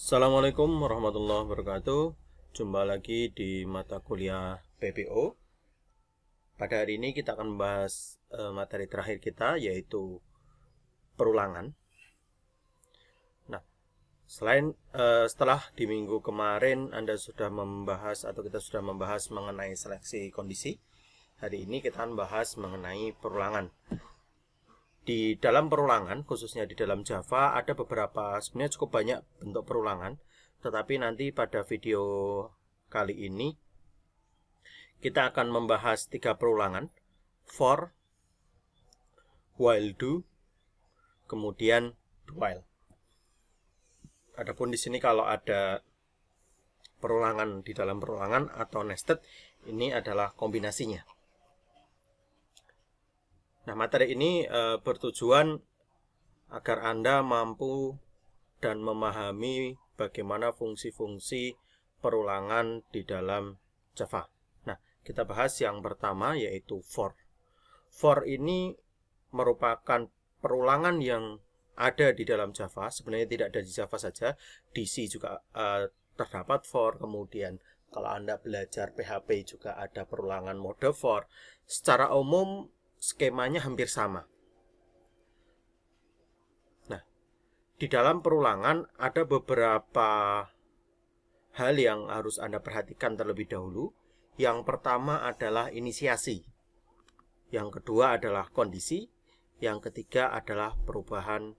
Assalamualaikum warahmatullahi wabarakatuh. Jumpa lagi di mata kuliah PPO. Pada hari ini kita akan membahas materi terakhir kita, yaitu perulangan. Nah, setelah di minggu kemarin Anda sudah membahas atau kita sudah membahas mengenai seleksi kondisi, hari ini kita akan membahas mengenai perulangan. Di dalam perulangan, khususnya di dalam Java, ada beberapa, sebenarnya cukup banyak bentuk perulangan. Tetapi nanti pada video kali ini, kita akan membahas 3 perulangan. For, while do, kemudian while. Adapun di sini kalau ada perulangan di dalam perulangan atau nested, ini adalah kombinasinya. Nah, materi ini bertujuan agar Anda mampu dan memahami bagaimana fungsi-fungsi perulangan di dalam Java. Nah, kita bahas yang pertama yaitu for. For ini merupakan perulangan yang ada di dalam Java. Sebenarnya tidak ada di Java saja, di C juga terdapat for. Kemudian kalau Anda belajar PHP juga ada perulangan mode for. Secara umum skemanya hampir sama. Nah, di dalam perulangan ada beberapa hal yang harus Anda perhatikan terlebih dahulu. Yang pertama adalah inisiasi. Yang kedua adalah kondisi. Yang ketiga adalah perubahan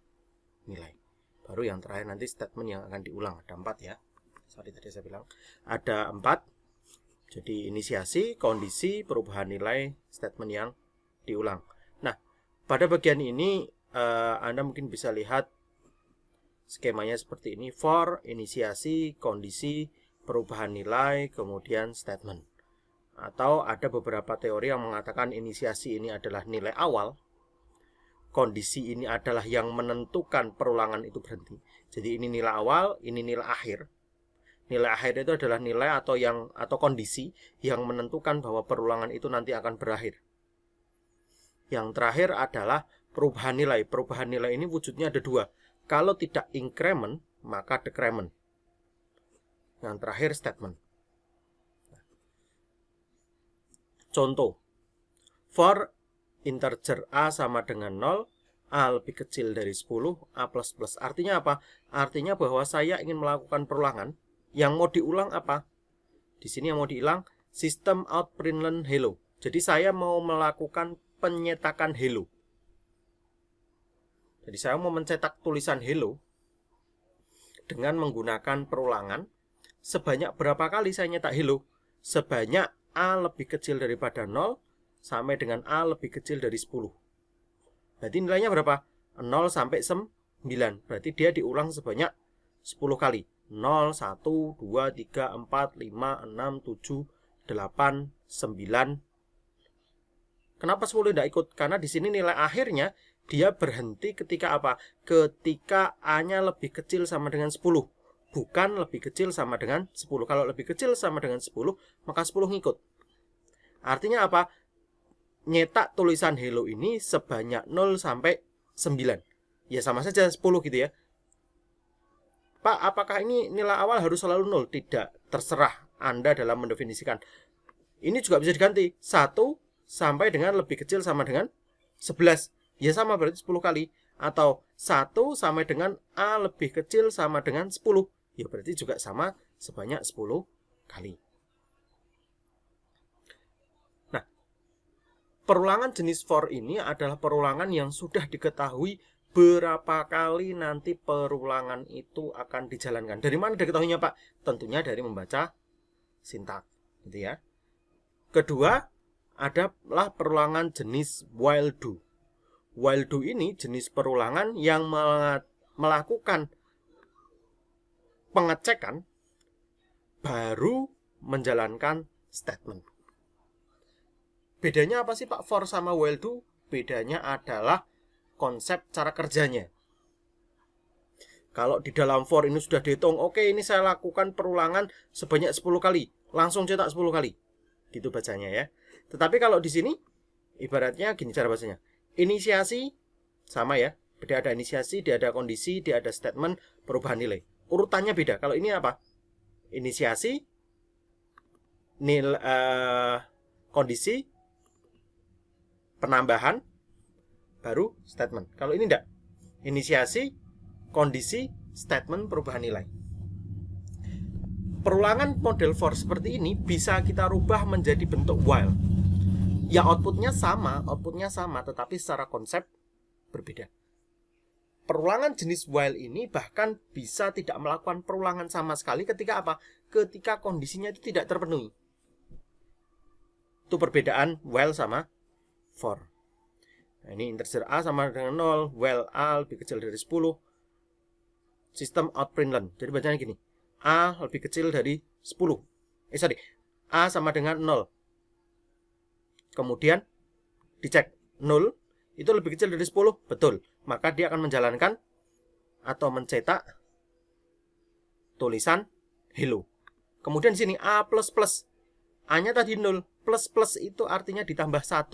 nilai. Baru yang terakhir nanti statement yang akan diulang. Ada 4 ya. Sorry tadi saya bilang. Ada 4. Jadi inisiasi, kondisi, perubahan nilai, statement yang diulang. Nah, pada bagian ini Anda mungkin bisa lihat skemanya seperti ini. For, inisiasi, kondisi, perubahan nilai, kemudian statement. Atau ada beberapa teori yang mengatakan inisiasi ini adalah nilai awal, kondisi ini adalah yang menentukan perulangan itu berhenti. Jadi ini nilai awal, ini nilai akhir. Nilai akhir itu adalah nilai atau kondisi yang menentukan bahwa perulangan itu nanti akan berakhir. Yang terakhir adalah perubahan nilai. Perubahan nilai ini wujudnya ada 2. Kalau tidak increment, maka decrement. Yang terakhir statement. Contoh. For integer A sama dengan 0, A lebih kecil dari 10, A++. Artinya apa? Artinya bahwa saya ingin melakukan perulangan. Yang mau diulang apa? Di sini yang mau diulang system out println hello. Jadi saya mau melakukan penyetakan hello. Jadi saya mau mencetak tulisan hello dengan menggunakan perulangan. Sebanyak berapa kali saya nyetak hello? Sebanyak A lebih kecil daripada 0 sampai dengan A lebih kecil dari 10. Berarti nilainya berapa? 0 sampai 9. Berarti dia diulang sebanyak 10 kali. 0, 1, 2, 3, 4, 5, 6, 7, 8, 9. Kenapa 10 tidak ikut? Karena di sini nilai akhirnya dia berhenti ketika apa? Ketika A-nya lebih kecil sama dengan 10. Bukan lebih kecil sama dengan 10. Kalau lebih kecil sama dengan 10, maka 10 ngikut. Artinya apa? Nyetak tulisan hello ini sebanyak 0 sampai 9. Ya sama saja 10 gitu ya. Pak, apakah ini nilai awal harus selalu 0? Tidak. Terserah Anda dalam mendefinisikan. Ini juga bisa diganti. 1 sampai dengan lebih kecil sama dengan 11. Ya sama berarti 10 kali. Atau 1 sampai dengan A lebih kecil sama dengan 10. Ya berarti juga sama sebanyak 10 kali. Nah, perulangan jenis for ini adalah perulangan yang sudah diketahui berapa kali nanti perulangan itu akan dijalankan. Dari mana diketahuinya, Pak? Tentunya dari membaca sintak, gitu ya. Kedua, adalah perulangan jenis while do. While do ini jenis perulangan yang melakukan pengecekan baru menjalankan statement. Bedanya apa sih Pak for sama while do? Bedanya adalah konsep cara kerjanya. Kalau di dalam for ini sudah dihitung, oke ini saya lakukan perulangan sebanyak 10 kali. Langsung cetak 10 kali. Gitu bacanya ya. Tetapi kalau di sini ibaratnya gini cara bacanya. Inisiasi sama ya. Dia ada inisiasi, dia ada kondisi, dia ada statement, perubahan nilai. urutannya beda. Kalau ini apa? Inisiasi, kondisi, penambahan, baru statement. Kalau ini enggak. Inisiasi, kondisi, statement, perubahan nilai. Perulangan model for seperti ini bisa kita rubah menjadi bentuk while. Ya outputnya sama, tetapi secara konsep berbeda. Perulangan jenis while ini bahkan bisa tidak melakukan perulangan sama sekali ketika apa? Ketika kondisinya itu tidak terpenuhi. Itu perbedaan while sama for. Nah, ini integer A sama dengan 0, while A lebih kecil dari 10. Sistem outprintln. Jadi bacanya gini. A lebih kecil dari 10. A sama dengan 0. Kemudian dicek 0 itu lebih kecil dari 10, betul. Maka dia akan menjalankan atau mencetak tulisan hello. Kemudian di sini A++. A-nya tadi 0, plus itu artinya ditambah 1.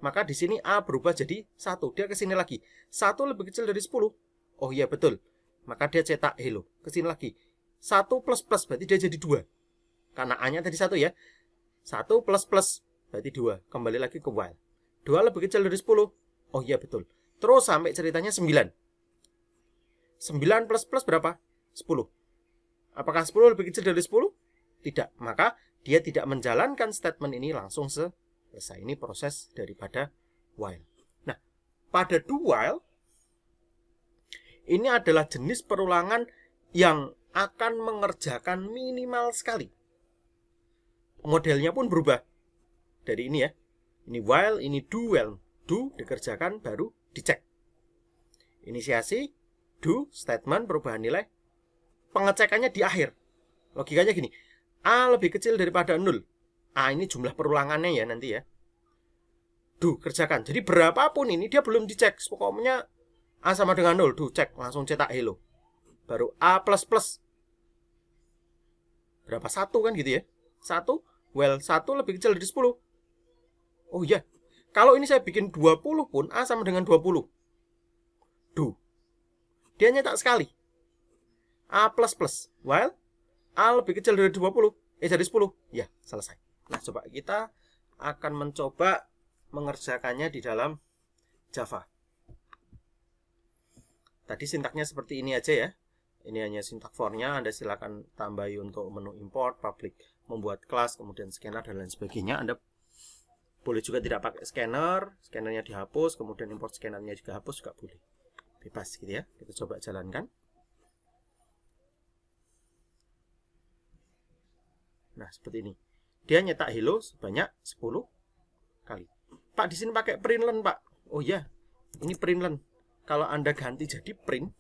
Maka di sini A berubah jadi 1. Dia ke sini lagi. 1 lebih kecil dari 10. Oh iya betul. Maka dia cetak hello. Ke sini lagi. 1 plus berarti dia jadi 2. Karena A-nya tadi 1 ya. 1 plus berarti 2. Kembali lagi ke while. 2 lebih kecil dari 10. Oh iya betul. Terus sampai ceritanya 9. 9 plus berapa? 10. Apakah 10 lebih kecil dari 10? Tidak. Maka dia tidak menjalankan statement ini langsung selesai. Ini proses daripada while. Nah, pada do while ini adalah jenis perulangan yang akan mengerjakan minimal sekali. Modelnya pun berubah. Dari ini ya. Ini while, ini do while. Do dikerjakan baru dicek. Inisiasi, do, statement, perubahan nilai. Pengecekannya di akhir. Logikanya gini. A lebih kecil daripada 0. A ini jumlah perulangannya ya nanti ya. Do, kerjakan. Jadi berapapun ini dia belum dicek. Pokoknya A sama dengan 0. Do, cek. Langsung cetak hello. Baru A++. Berapa? 1 kan gitu ya. 1. Well, 1 lebih kecil dari 10. Oh iya. Kalau ini saya bikin 20 pun A sama dengan 20. Do. Dia nyetak sekali. A++. While A lebih kecil dari 20. Dari 10. Ya, selesai. Nah, coba kita akan mencoba mengerjakannya di dalam Java. Tadi sintaknya seperti ini aja ya. Ini hanya sintak for-nya. Anda silakan tambahi untuk menu import, public, membuat kelas, kemudian scanner dan lain sebagainya. Anda boleh juga tidak pakai scanner, scannernya dihapus, kemudian import scannernya juga hapus, juga boleh. Bebas gitu ya. Kita coba jalankan. Nah, seperti ini. Dia nyetak hello sebanyak 10 kali. Pak, di sini pakai println, Pak. Oh iya, ini println. Kalau Anda ganti jadi print,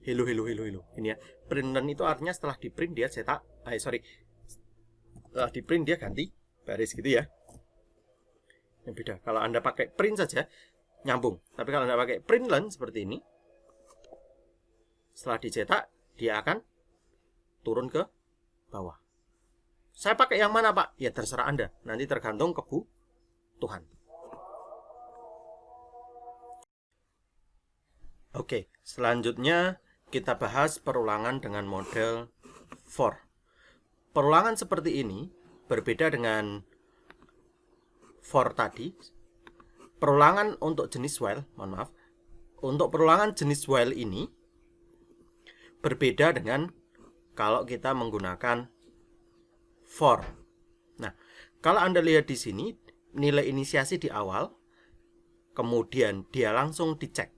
hello. Ini ya. Println itu artinya setelah di print dia cetak, setelah di print dia ganti baris gitu ya. Yang beda. Kalau Anda pakai print saja nyambung. Tapi kalau Anda pakai println seperti ini, setelah dicetak dia akan turun ke bawah. Saya pakai yang mana, Pak? Ya terserah Anda. Nanti tergantung kebutuhan. Oke, selanjutnya kita bahas perulangan dengan model for. Perulangan seperti ini berbeda dengan for tadi. Perulangan untuk jenis while, mohon maaf. Untuk perulangan jenis while ini berbeda dengan kalau kita menggunakan for. Nah, kalau Anda lihat di sini, nilai inisiasi di awal, kemudian dia langsung dicek.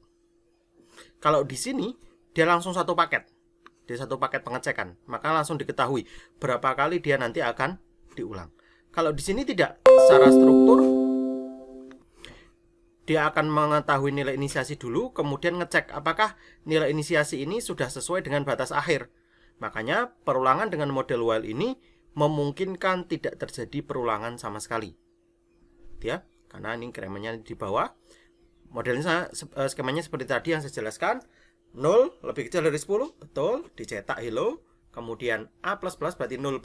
Kalau di sini, dia langsung satu paket. Dia satu paket pengecekan, maka langsung diketahui berapa kali dia nanti akan diulang. Kalau di sini tidak, secara struktur, dia akan mengetahui nilai inisiasi dulu, kemudian ngecek apakah nilai inisiasi ini sudah sesuai dengan batas akhir. Makanya perulangan dengan model while ini memungkinkan tidak terjadi perulangan sama sekali. Ya, karena ini incrementnya di bawah. Modelnya skemanya seperti tadi yang saya jelaskan. 0 lebih kecil dari 10, betul, dicetak hello. Kemudian A++ berarti 0++,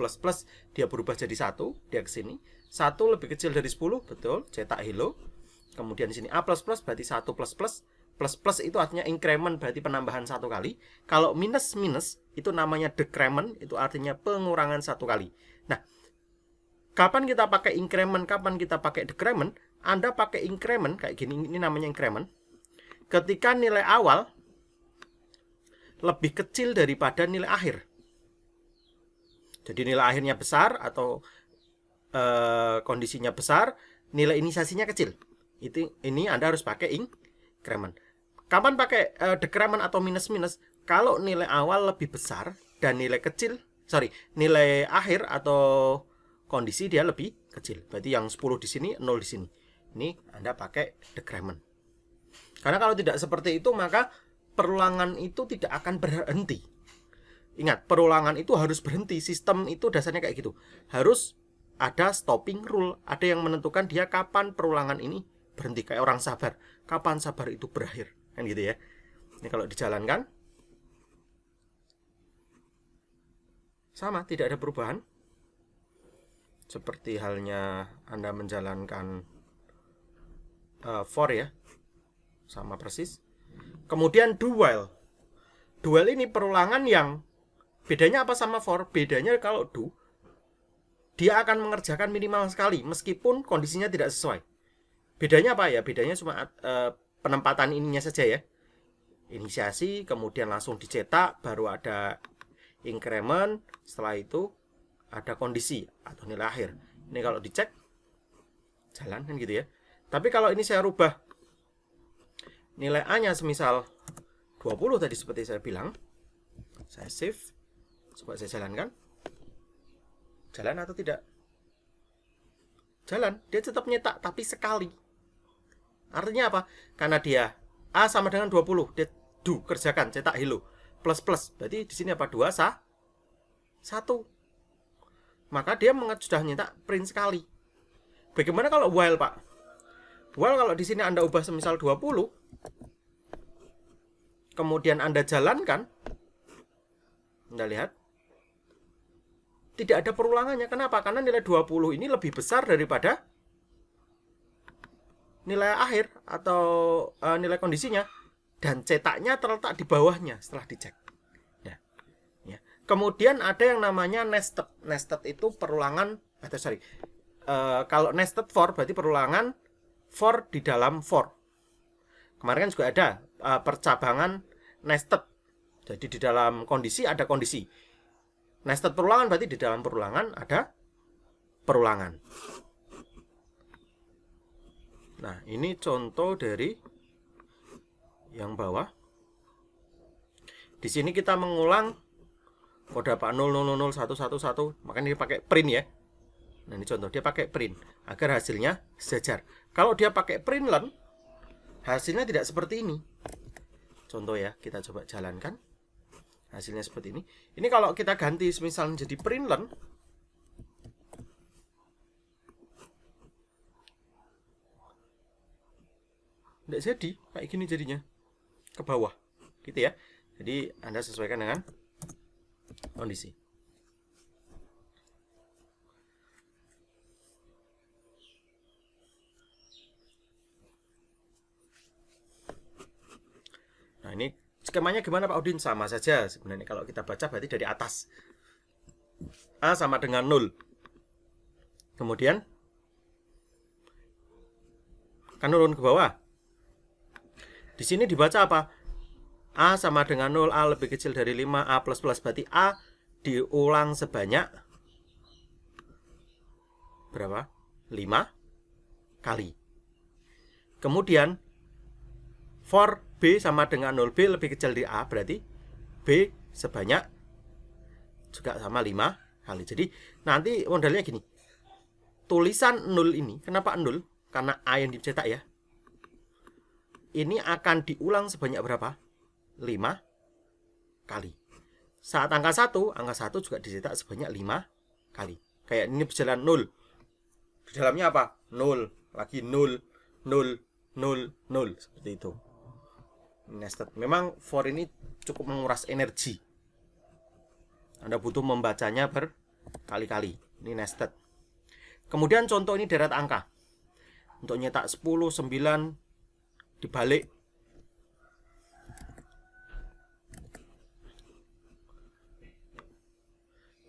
dia berubah jadi 1, dia ke sini. 1 lebih kecil dari 10, betul, cetak hello. Kemudian di sini A++ berarti 1++. Plus itu artinya increment, berarti penambahan 1 kali. Kalau minus itu namanya decrement, itu artinya pengurangan 1 kali. Nah, kapan kita pakai increment, kapan kita pakai decrement? Anda pakai increment kayak gini, ini namanya increment. Ketika nilai awal lebih kecil daripada nilai akhir. Jadi nilai akhirnya besar atau kondisinya besar, nilai inisiasinya kecil. Ini Anda harus pakai increment. Kapan pakai decrement atau minus? Kalau nilai awal lebih besar dan nilai nilai akhir atau kondisi dia lebih kecil. Berarti yang 10 di sini, 0 di sini. Ini Anda pakai decrement. Karena kalau tidak seperti itu, maka perulangan itu tidak akan berhenti. Ingat, perulangan itu harus berhenti. Sistem itu dasarnya kayak gitu. Harus ada stopping rule. Ada yang menentukan dia kapan perulangan ini berhenti. Kayak orang sabar. Kapan sabar itu berakhir. Kan gitu ya. Ini kalau dijalankan sama, tidak ada perubahan. Seperti halnya Anda menjalankan for ya. Sama persis. Kemudian do while. Do while ini perulangan yang bedanya apa sama for? Bedanya kalau do, dia akan mengerjakan minimal sekali meskipun kondisinya tidak sesuai. Bedanya apa ya? Bedanya cuma penempatan ininya saja ya. Inisiasi, kemudian langsung dicetak, baru ada increment, setelah itu ada kondisi atau nilai akhir. Ini kalau dicek jalan kan gitu ya. Tapi kalau ini saya rubah nilai A-nya semisal 20 tadi seperti saya bilang, saya save, coba saya jalankan. Jalan atau tidak? Jalan, dia tetap nyetak tapi sekali. Artinya apa? Karena dia A sama dengan 20, dia do, kerjakan, cetak hello. Plus, berarti di sini apa? 2, 1. Maka dia sudah nyetak print sekali. Bagaimana kalau while, Pak? While kalau di sini Anda ubah semisal 20, kemudian Anda jalankan, Anda lihat, tidak ada perulangannya. Kenapa? Karena nilai 20 ini lebih besar daripada nilai akhir atau nilai kondisinya, dan cetaknya terletak di bawahnya setelah dicek. Ya. Kemudian ada yang namanya nested. Nested itu perulangan kalau nested for berarti perulangan for di dalam for. Kemarin kan juga ada percabangan nested. Jadi di dalam kondisi ada kondisi. Nested perulangan berarti di dalam perulangan ada perulangan. Nah, ini contoh dari yang bawah. Di sini kita mengulang kode apa 000111, makanya dia pakai print ya. Nah, ini contoh dia pakai print agar hasilnya sejajar. Kalau dia pakai print learn, hasilnya tidak seperti ini. Contoh ya, kita coba jalankan. Hasilnya seperti ini. Ini kalau kita ganti misalnya jadi print learn, tidak jadi kayak gini jadinya, ke bawah gitu ya. Jadi Anda sesuaikan dengan kondisi. Nah, ini skemanya gimana Pak Udin? Sama saja sebenarnya. Kalau kita baca berarti dari atas, A sama dengan 0. Kemudian kan turun ke bawah. Di sini dibaca apa? A sama dengan 0, A lebih kecil dari 5, A++. Berarti A diulang sebanyak berapa? 5 kali. Kemudian for B sama dengan 0, B lebih kecil dari A, berarti B sebanyak juga sama 5 kali. Jadi nanti modelnya gini. Tulisan 0 ini, kenapa 0? Karena A yang dicetak ya. Ini akan diulang sebanyak berapa? 5 kali. Saat angka 1 juga dicetak sebanyak 5 kali. Kayak ini berjalan 0. Di dalamnya apa? 0, lagi 0, 0, 0, 0. Seperti itu. Nested. Memang for ini cukup menguras energi. Anda butuh membacanya berkali-kali. Ini nested. Kemudian contoh ini deret angka. untuk nyetak 10, 9 dibalik.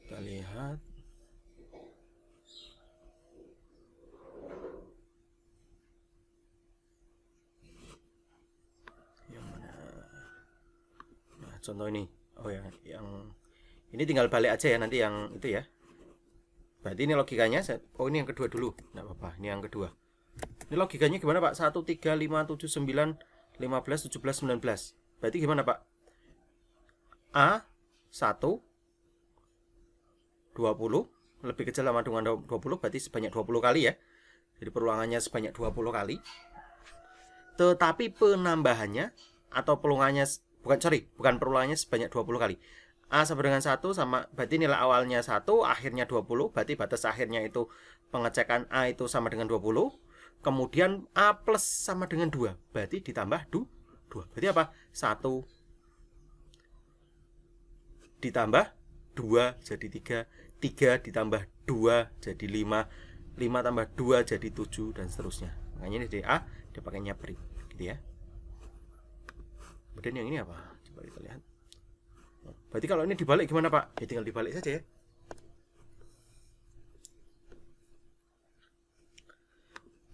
Kita lihat. Yang mana? Nah, contoh ini. Oh ya, yang ini tinggal balik aja ya nanti yang itu ya. Berarti ini logikanya, oh ini yang kedua dulu. Nggak apa-apa, ini yang kedua. Ini logikanya gimana Pak? 1, 3, 5, 7, 9, 15, 17, 19. Berarti gimana Pak? A 1 20 lebih kecil sama dengan 20, berarti sebanyak 20 kali ya. Jadi perulangannya sebanyak 20 kali. Tetapi penambahannya atau peluangannya bukan perulangannya sebanyak 20 kali. A sama dengan 1 sama, berarti nilai awalnya 1, akhirnya 20, berarti batas akhirnya itu pengecekan A itu sama dengan 20. Kemudian A plus sama dengan 2, berarti ditambah 2. Berarti apa? 1 ditambah 2 jadi 3, 3 ditambah 2 jadi 5, 5 tambah 2 jadi 7 dan seterusnya. Makanya ini di A dia pakai nyapri gitu ya. Kemudian yang ini apa? Coba kita lihat. Berarti kalau ini dibalik gimana Pak? Ya tinggal dibalik saja ya.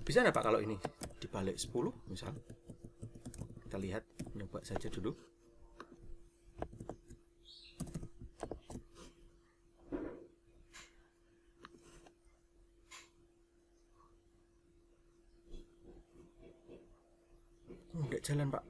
Bisa nggak Pak kalau ini dibalik 10 misal? Kita lihat, nyoba saja dulu. Nggak jalan Pak.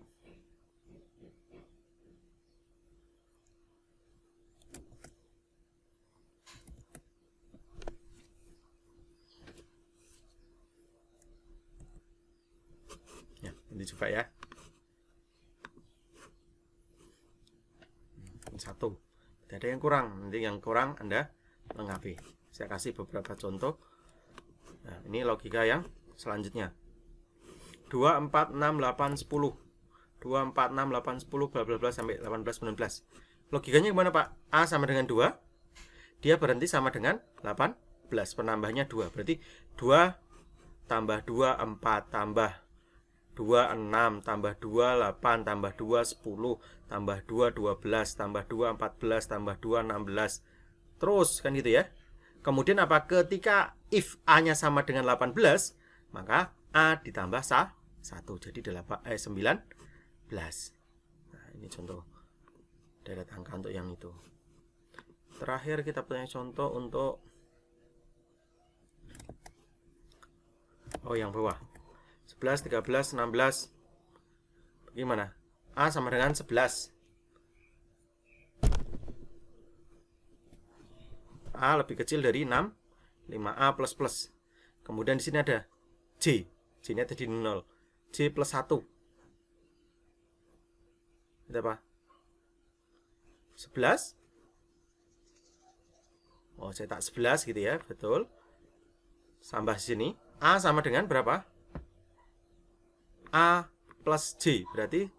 Ya, nanti coba ya. 1. Tidak ada yang kurang. Nanti yang kurang Anda lengkapi. Saya kasih beberapa contoh. Nah, ini logika yang selanjutnya. 2, 4, 6, 8, 10. 2, 4, 6, 8, 10, bla bla bla sampai 18, 19. Logikanya gimana Pak? A sama dengan 2. Dia berhenti sama dengan 18. Penambahnya 2. Berarti 2 tambah 2, 4 tambah 2, 6 tambah 2, 8 tambah 2, 10 tambah 2, 12 tambah 2, 14 tambah 2, 16. Terus kan gitu ya. Kemudian apa? Ketika if A-nya sama dengan 18, maka A ditambah 1 jadi 19. Nah, ini contoh deret angka untuk yang itu. Terakhir kita punya contoh untuk yang bawah. 11, 13, 16. Bagaimana? A sama dengan 11. A lebih kecil dari 6, 5A plus plus. Kemudian di sini ada J. J-nya tadi 0. J plus 1. Itu apa? 11. Oh, cetak 11 gitu ya, betul. Tambah sini. A sama dengan berapa? A plus J. Berarti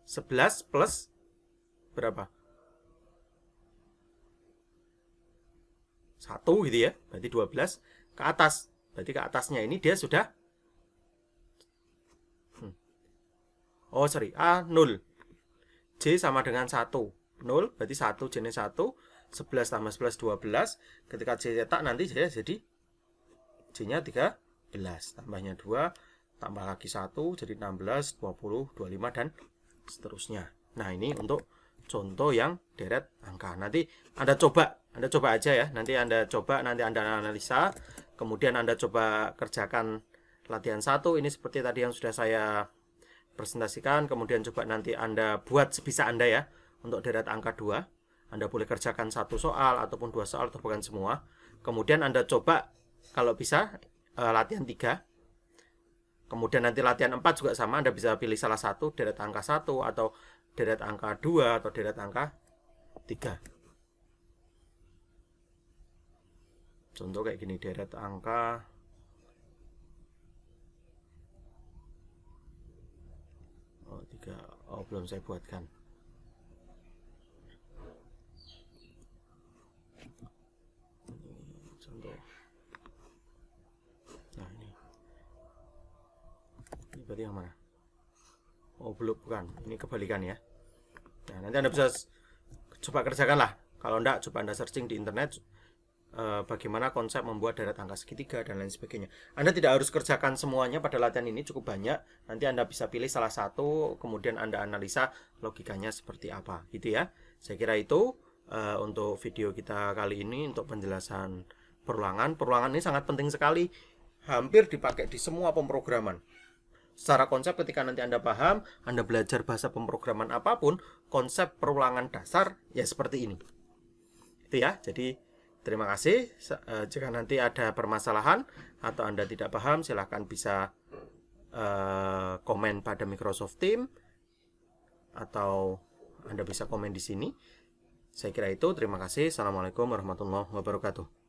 11 plus berapa? 1 gitu ya. Berarti 12 ke atas. Berarti ke atasnya ini dia sudah A 0. J sama dengan 1. 0 berarti 1 J-nya 1. 11 tambah 11 12. Ketika J cetak nanti jadi J-nya 13. Tambahnya 2, tambah lagi 1 jadi 16, 20, 25 dan seterusnya. Nah, ini untuk contoh yang deret angka. Nanti Anda coba aja ya. Nanti Anda coba, nanti Anda analisa, kemudian Anda coba kerjakan latihan 1 ini seperti tadi yang sudah saya presentasikan, kemudian coba nanti Anda buat sebisa Anda ya untuk deret angka 2. Anda boleh kerjakan 1 soal ataupun 2 soal atau bukan semua. Kemudian Anda coba kalau bisa latihan 3. Kemudian nanti latihan 4 juga sama, Anda bisa pilih salah satu deret angka 1 atau deret angka 2 atau deret angka 3. Contoh kayak gini, deret angka belum saya buatkan. Contoh. Nah, ini berarti yang mana? Oh, belum, bukan. Ini kebalikan ya. Nah, nanti Anda bisa coba kerjakan lah. Kalau enggak, coba Anda searching di internet bagaimana konsep membuat deret angka segitiga dan lain sebagainya. Anda tidak harus kerjakan semuanya pada latihan ini, cukup banyak. Nanti Anda bisa pilih salah satu, kemudian Anda analisa logikanya seperti apa, gitu ya. Saya kira itu untuk video kita kali ini untuk penjelasan perulangan. Perulangan ini sangat penting sekali, hampir dipakai di semua pemrograman. Secara konsep ketika nanti Anda paham, Anda belajar bahasa pemrograman apapun, konsep perulangan dasar ya seperti ini. Itu ya, jadi terima kasih. Jika nanti ada permasalahan atau Anda tidak paham, silahkan bisa komen pada Microsoft Teams atau Anda bisa komen di sini. Saya kira itu. Terima kasih. Assalamualaikum warahmatullahi wabarakatuh.